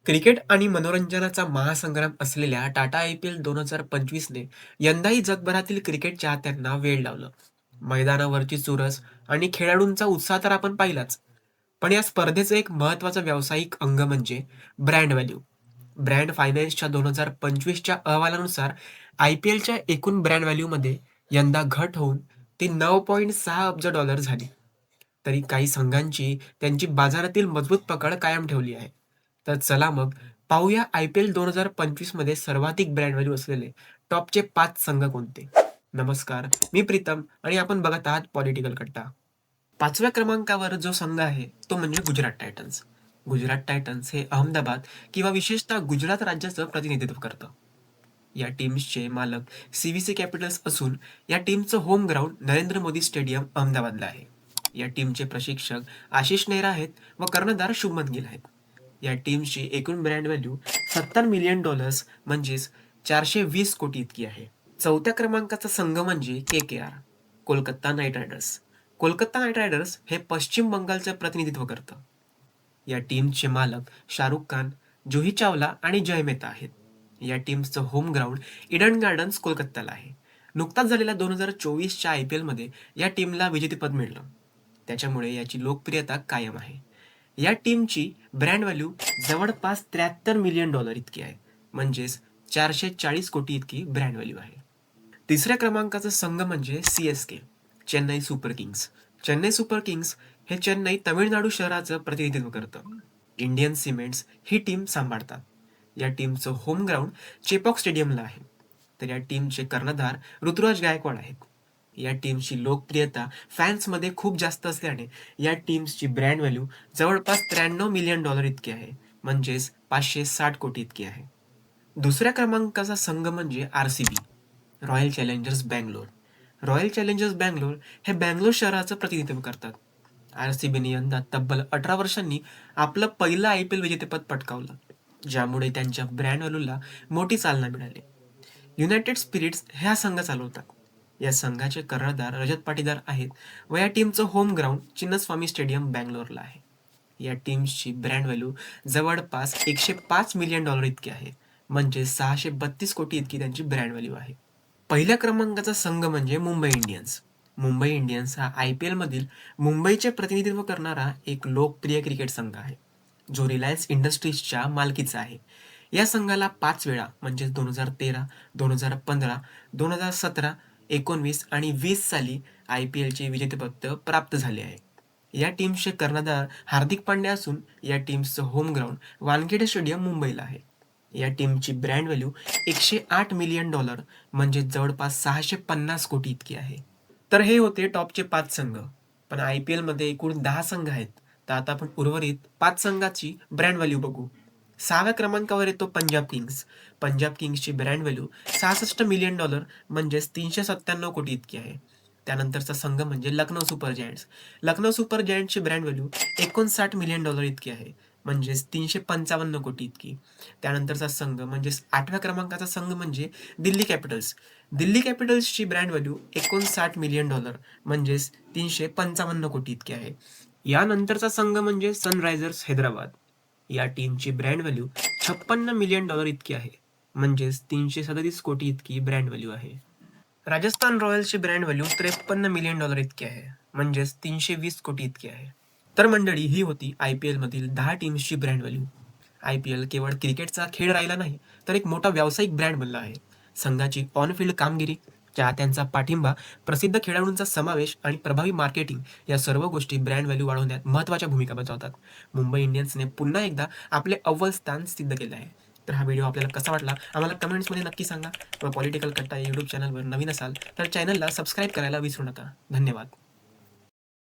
Cricket आणि मनोरंजनाचा महासंग्राम असलेल्या टाटा आय-पी-एल 2025ने यंदाही जगभरातील क्रिकेट चाहत्यांना वेड लावलं. मैदानावरची चुरस आणि खेळाडूंचा उत्साह तर आपण पाहिलाच. पण या स्पर्धेचं एक महत्त्वाचं व्यावसायिक अंग म्हणजे ब्रँड व्हॅल्यू. ब्रँड फायनान्सच्या 2025च्या अहवालानुसार आय-पी-एलच्या एकूण ब्रँड व्हॅल्यूमध्ये यंदा घट होऊन ती $9.6 अब्ज झाली. तरी काही संघांची त्यांची बाजारातील मजबूत पकड कायम ठेवली आहे. तर चला मग पाहूया आय-पी-एल 2025 मध्ये सर्वाधिक ब्रँड व्हॅल्यू असलेले टॉपचे 5 संघ कोणते. नमस्कार, मी प्रीतम आणि आपण बघत आहात पॉलिटिकल कट्टा. 5व्या क्रमांकावर जो संघ आहे तो म्हणजे गुजरात टायटन्स. गुजरात टायटन्स हे अहमदाबाद किंवा विशेषतः गुजरात राज्याचं प्रतिनिधित्व करतं. या टीम्सचे मालक CVC कॅपिटल्स असून या टीमचं home ground Narendra Modi stadium अहमदाबादला आहे. या टीमचे प्रशिक्षक आशिष नेहरा आहेत व कर्णधार शुभमन गिल आहेत. या टीमची एकूण ब्रँड व्हॅल्यू $70 मिलियन म्हणजेच 420 कोटी इतकी आहे. 4थ्या क्रमांकाचा संघ म्हणजे KKR, Kolkata night riders. Kolkata night riders हे पश्चिम बंगालचं प्रतिनिधित्व करतं. या टीमचे मालक शाहरुख खान, जुही चावला आणि जय मेहता आहेत. या टीमचं होम ग्राउंड इडन गार्डन्स कोलकात्याला आहे. नुकताच झालेल्या 2024च्या IPL मध्ये या टीमला विजेतेपद मिळलं. त्याच्यामुळे याची लोकप्रियता कायम आहे. या टीमची ब्रँड व्हॅल्यू जवळपास $73 मिलियन इतकी आहे. म्हणजेच 440 कोटी इतकी ब्रँड व्हॅल्यू आहे. तिसऱ्या क्रमांकाचा संघ म्हणजे CSK, Chennai super Kings. Chennai super Kings हे चेन्नई तामिळनाडू शहराचं प्रतिनिधित्व करतं. इंडियन सिमेंट्स ही टीम सांभाळतात. या टीमचं होम ग्राउंड चेपॉक स्टेडियमला आहे. तर या टीमचे कर्णधार ऋतुराज गायकवाड आहेत. या टीमची लोकप्रियता फॅन्समध्ये खूप जास्त असल्याने या टीम्सची ब्रँड व्हॅल्यू जवळपास $93 मिलियन इतकी आहे. म्हणजेच 560 कोटी इतकी आहे. दुसऱ्या क्रमांकाचा संघ म्हणजे RCB, royal challengers Bangalore. Royal challengers Bangalore हे बँगलोर शहराचं प्रतिनिधित्व करतात. RCBने यंदा तब्बल 18 वर्षांनी आपलं पहिलं IPL विजेतेपद पटकावलं, ज्यामुळे त्यांच्या ब्रँड व्हॅल्यूला मोठी चालना मिळाली. युनायटेड स्पिरिट्स हा संघ चालवतात. या संघाचे कर्णधार रजत पाटीदार आहेत व या टीमचं होम ग्राउंड चिन्नस्वामी स्टेडियम बँगलोरला आहे. या टीम्सची ब्रँड व्हॅल्यू जवळपास $105 मिलियन इतकी आहे. म्हणजे 632 कोटी इतकी त्यांची ब्रँड व्हॅल्यू आहे. पहिल्या क्रमांकाचा संघ म्हणजे मुंबई इंडियन्स. मुंबई इंडियन्स हा IPL मधील मुंबईचे प्रतिनिधित्व करणारा एक लोकप्रिय क्रिकेट संघ आहे, जो रिलायन्स इंडस्ट्रीजच्या मालकीचा आहे. या संघाला 5 वेळा म्हणजे 2013, 2015, 2017, 19 आणि 20 साली IPLचे विजेतेपद प्राप्त झाले आहे. या टीमचे कर्णधार हार्दिक पांड्या असून या टीमचं होम ग्राउंड वानखेडे स्टेडियम मुंबईला आहे. या टीमची ब्रँड व्हॅल्यू $108 मिलियन म्हणजे जवळपास 650 कोटी इतकी आहे. तर हे होते टॉपचे 5 संघ. पण IPL मध्ये एकूण 10 संघ आहेत. तर आता आपण उर्वरित 5 संघाची ब्रँड व्हॅल्यू बघू. 6व्या क्रमांकावर येतो पंजाब किंग्स. पंजाब किंग्सची ब्रँड व्हॅल्यू $66 मिलियन म्हणजेच 397 कोटी इतकी आहे. त्यानंतरचा संघ म्हणजे Lucknow super giants. Lucknow super जायंट्सची ब्रँड व्हॅल्यू $59 मिलियन इतकी आहे. म्हणजेच 355 कोटी इतकी. त्यानंतरचा संघ म्हणजेच 8व्या क्रमांकाचा संघ म्हणजे दिल्ली कॅपिटल्स. दिल्ली कॅपिटल्सची ब्रँड व्हॅल्यू $59 मिलियन म्हणजेच 355 कोटी इतकी आहे. यानंतरचा संघ म्हणजे सनरायझर्स हैदराबाद. या टीमची ब्रँड व्हॅल्यू $56 मिलियन इतकी आहे. म्हणजेच 337 कोटी इतकी ब्रँड व्हॅल्यू आहे. राजस्थान रॉयल्सची ब्रँड व्हॅल्यू $53 मिलियन इतकी आहे. म्हणजेच 320 कोटी इतकी आहे. तर मंडळी, ही होती IPL मधील 10 टीम्सची ब्रँड व्हॅल्यू. IPL केवळ क्रिकेटचा खेळ राहिला नाही, तर एक मोठा व्यावसायिक ब्रँड बनला आहे. संघाची ऑन फील्ड कामगिरी, चाहत्यांचा पाठिंबा, प्रसिद्ध खेळाडूंचा समावेश आणि प्रभावी मार्केटिंग या सर्व गोष्टी ब्रँड व्हॅल्यू वाढवण्यात महत्त्वाच्या भूमिका बजावतात. मुंबई इंडियन्सने पुन्हा एकदा आपले अव्वल स्थान सिद्ध केले आहे. तर हा व्हिडिओ आपल्याला कसा वाटला आम्हाला कमेंट्समध्ये नक्की सांगा. व पॉलिटिकल कट्टा या यूट्यूब चॅनलवर नवीन असाल तर चॅनलला सबस्क्राईब करायला विसरू नका. धन्यवाद.